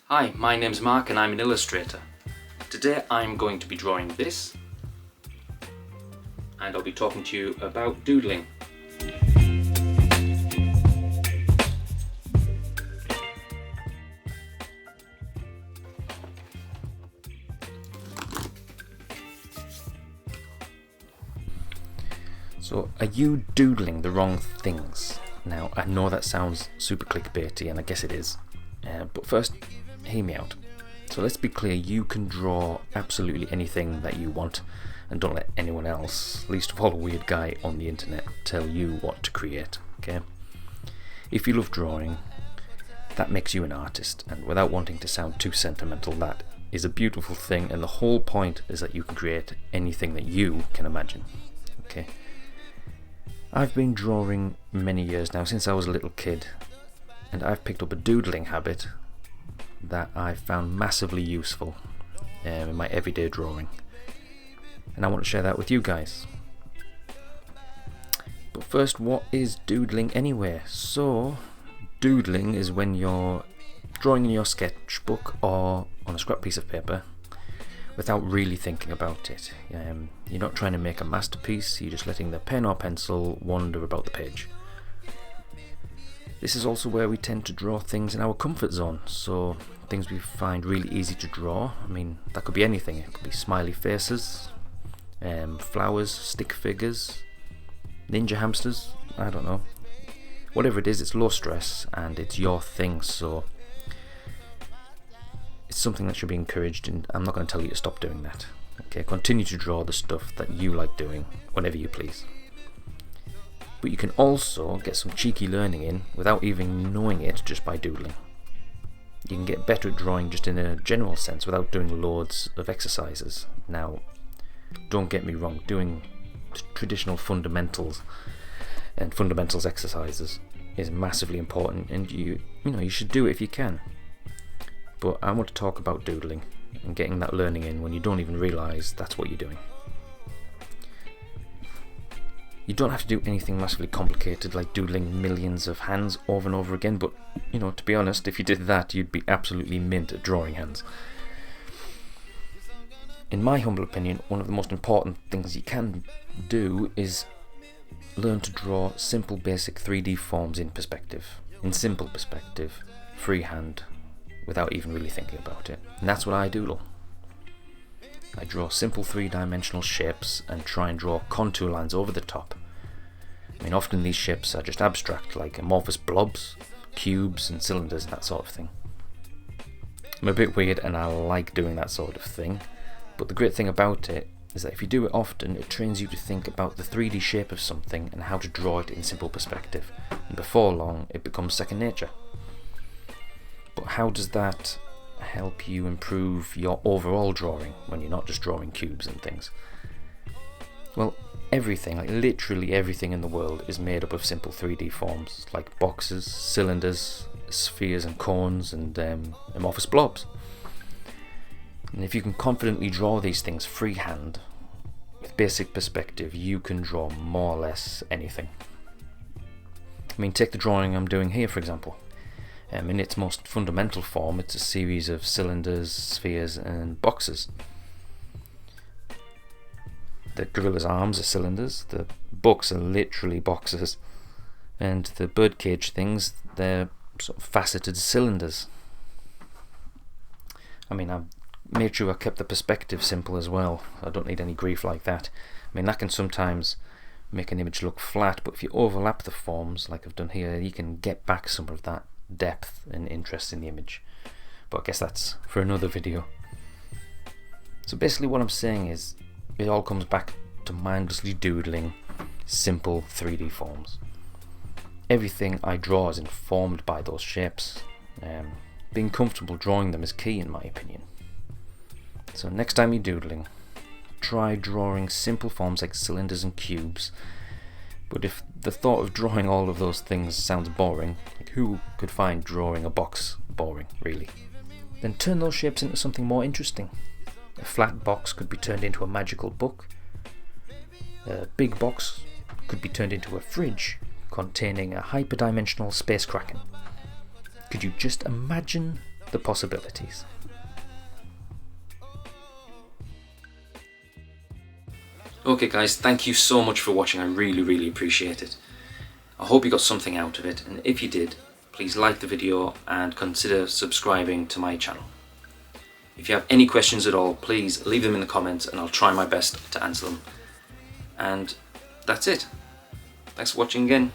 Hi, my name's Mark and I'm an illustrator. Today I'm going to be drawing this, and I'll be talking to you about doodling. So, are you doodling the wrong things? Now, I know that sounds super clickbaity, and I guess it is, but first, hear me out. So let's be clear, you can draw absolutely anything that you want, and don't let anyone else, least of all a weird guy on the internet, tell you what to create, okay? If you love drawing, that makes you an artist, and without wanting to sound too sentimental, that is a beautiful thing, and the whole point is that you can create anything that you can imagine, okay? I've been drawing many years now, since I was a little kid, and I've picked up a doodling habit that I've found massively useful in my everyday drawing, and I want to share that with you guys. But first, what is doodling anyway? So, doodling is when you're drawing in your sketchbook or on a scrap piece of paper without really thinking about it. You're not trying to make a masterpiece, you're just letting the pen or pencil wander about the page. This is also where we tend to draw things in our comfort zone, so things we find really easy to draw. I mean, that could be anything. It could be smiley faces, flowers, stick figures, ninja hamsters, I don't know. Whatever it is, it's low stress and it's your thing, so it's something that should be encouraged, and I'm not going to tell you to stop doing that. Okay, continue to draw the stuff that you like doing whenever you please. But you can also get some cheeky learning in without even knowing it, just by doodling. You can get better at drawing just in a general sense without doing loads of exercises. Now, don't get me wrong, doing traditional fundamentals and fundamentals exercises is massively important, and you should do it if you can. But I want to talk about doodling and getting that learning in when you don't even realise that's what you're doing. You don't have to do anything massively complicated like doodling millions of hands over and over again, but to be honest, if you did that, you'd be absolutely mint at drawing hands. In my humble opinion, one of the most important things you can do is learn to draw simple basic 3D forms in simple perspective, freehand, without even really thinking about it. And that's what I doodle. I draw simple three-dimensional shapes and try and draw contour lines over the top. I mean, often these shapes are just abstract, like amorphous blobs, cubes and cylinders, that sort of thing. I'm a bit weird and I like doing that sort of thing, but the great thing about it is that if you do it often, it trains you to think about the 3D shape of something and how to draw it in simple perspective, and before long it becomes second nature. But how does that help you improve your overall drawing when you're not just drawing cubes and things? Well, everything, like literally everything in the world, is made up of simple 3D forms like boxes, cylinders, spheres and cones, and amorphous blobs. And if you can confidently draw these things freehand with basic perspective, you can draw more or less anything. I mean, take the drawing I'm doing here for example. In its most fundamental form, it's a series of cylinders, spheres and boxes. The gorilla's arms are cylinders, the books are literally boxes, and the birdcage things, they're sort of faceted cylinders. I mean, I've made sure I kept the perspective simple as well. I don't need any grief like that. I mean, that can sometimes make an image look flat, but if you overlap the forms like I've done here, you can get back some of that depth and interest in the image. But I guess that's for another video. So basically what I'm saying is, it all comes back to mindlessly doodling simple 3D forms. Everything I draw is informed by those shapes. Being comfortable drawing them is key in my opinion. So next time you're doodling, try drawing simple forms like cylinders and cubes. But if the thought of drawing all of those things sounds boring, like who could find drawing a box boring, really? Then turn those shapes into something more interesting. A flat box could be turned into a magical book. A big box could be turned into a fridge containing a hyperdimensional space kraken. Could you just imagine the possibilities. Okay guys, thank you so much for watching. I really appreciate it. I hope you got something out of it, and if you did, please like the video and consider subscribing to my channel. If you have any questions at all, please leave them in the comments and I'll try my best to answer them. And that's it. Thanks for watching again.